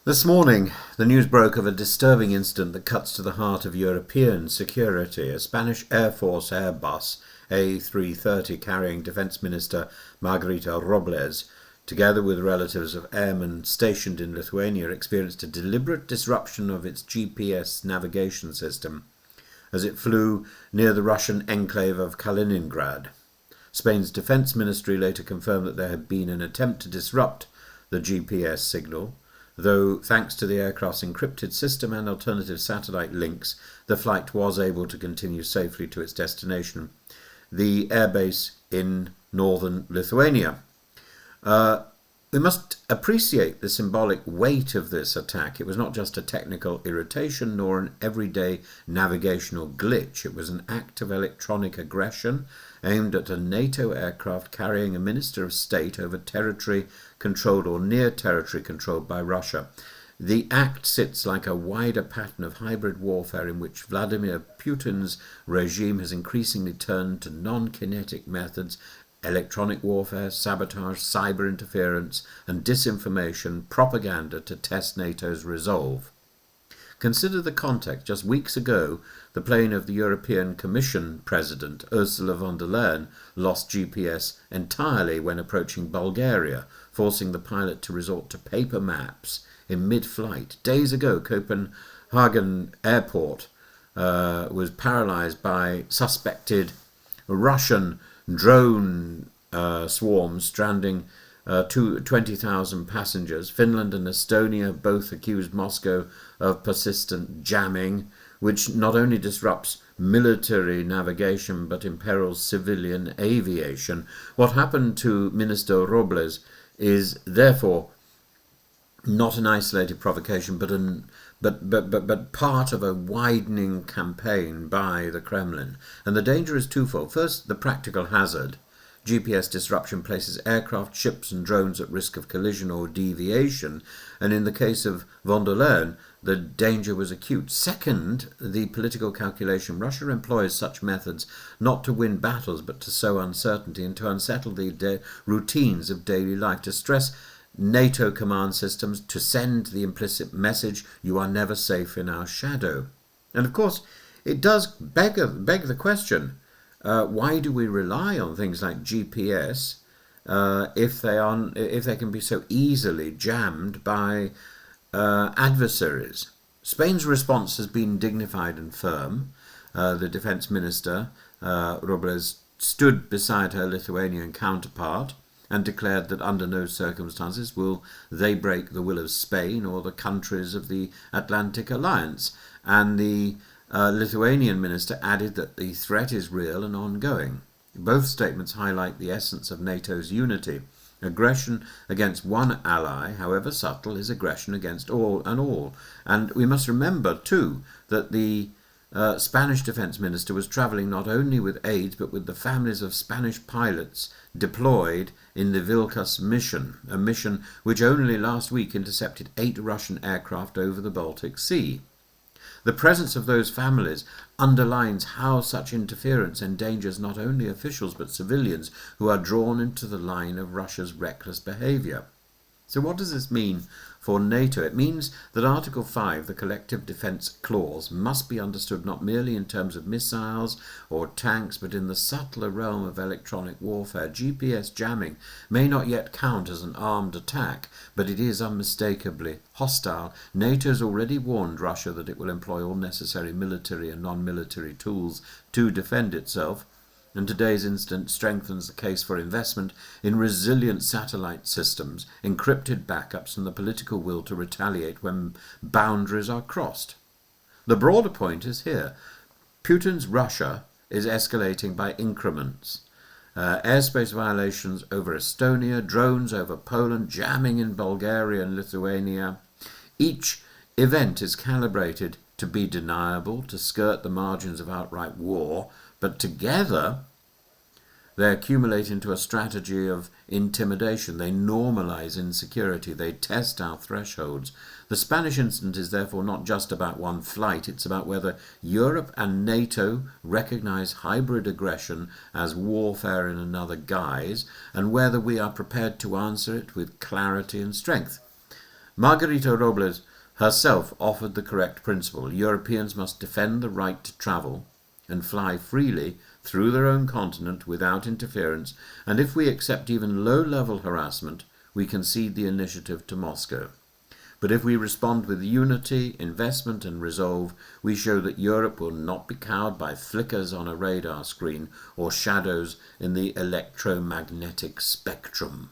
This morning, the news broke of a disturbing incident that cuts to the heart of European security. A Spanish Air Force Airbus A330 carrying Defence Minister Margarita Robles, together with relatives of airmen stationed in Lithuania, experienced a deliberate disruption of its GPS navigation system as it flew near the Russian enclave of Kaliningrad. Spain's Defence Ministry later confirmed that there had been an attempt to disrupt the GPS signal, though thanks to the aircraft's encrypted system and alternative satellite links, the flight was able to continue safely to its destination, the airbase in northern Lithuania. We must appreciate the symbolic weight of this attack. It was not just a technical irritation nor an everyday navigational glitch. It was an act of electronic aggression aimed at a NATO aircraft carrying a Minister of State over territory controlled or near territory controlled by Russia. The act sits like a wider pattern of hybrid warfare in which Vladimir Putin's regime has increasingly turned to non-kinetic methods: electronic warfare, sabotage, cyber interference, and disinformation propaganda to test NATO's resolve. Consider the context. Just weeks ago, the plane of the European Commission President, Ursula von der Leyen, lost GPS entirely when approaching Bulgaria, forcing the pilot to resort to paper maps in mid-flight. Days ago, Copenhagen Airport was paralysed by suspected Russian drone swarms stranding 20,000 passengers. Finland and Estonia both accused Moscow of persistent jamming, which not only disrupts military navigation but imperils civilian aviation. What happened to Minister Robles is therefore not an isolated provocation, but part of a widening campaign by the Kremlin. And the danger is twofold. First, the practical hazard. GPS disruption places aircraft, ships and drones at risk of collision or deviation, and in the case of von der Leyen, the danger was acute. Second, the political calculation. Russia employs such methods not to win battles but to sow uncertainty and to unsettle the routines of daily life, to stress NATO command systems, to send the implicit message, you are never safe in our shadow. And of course, it does beg the question, why do we rely on things like GPS if they can be so easily jammed by adversaries? Spain's response has been dignified and firm. The Defence Minister, Robles, stood beside her Lithuanian counterpart and declared that under no circumstances will they break the will of Spain or the countries of the Atlantic Alliance. And the Lithuanian minister added that the threat is real and ongoing. Both statements highlight the essence of NATO's unity. Aggression against one ally, however subtle, is aggression against all. And we must remember, too, that the Spanish defence minister was travelling not only with aides but with the families of Spanish pilots deployed in the Vilkas mission, a mission which only last week intercepted 8 Russian aircraft over the Baltic Sea. The presence of those families underlines how such interference endangers not only officials but civilians who are drawn into the line of Russia's reckless behaviour. So what does this mean for NATO? It means that Article 5, the Collective Defence Clause, must be understood not merely in terms of missiles or tanks, but in the subtler realm of electronic warfare. GPS jamming may not yet count as an armed attack, but it is unmistakably hostile. NATO has already warned Russia that it will employ all necessary military and non-military tools to defend itself. And today's incident strengthens the case for investment in resilient satellite systems, encrypted backups, and the political will to retaliate when boundaries are crossed. The broader point is here. Putin's Russia is escalating by increments. Airspace violations over Estonia, drones over Poland, jamming in Bulgaria and Lithuania. Each event is calibrated to be deniable, to skirt the margins of outright war, but together they accumulate into a strategy of intimidation. They normalize insecurity. They test our thresholds. The Spanish incident is therefore not just about one flight. It's about whether Europe and NATO recognize hybrid aggression as warfare in another guise, and whether we are prepared to answer it with clarity and strength. Margarita Robles herself offered the correct principle. Europeans must defend the right to travel and fly freely through their own continent without interference, and if we accept even low-level harassment, we concede the initiative to Moscow. But if we respond with unity, investment and resolve, we show that Europe will not be cowed by flickers on a radar screen or shadows in the electromagnetic spectrum.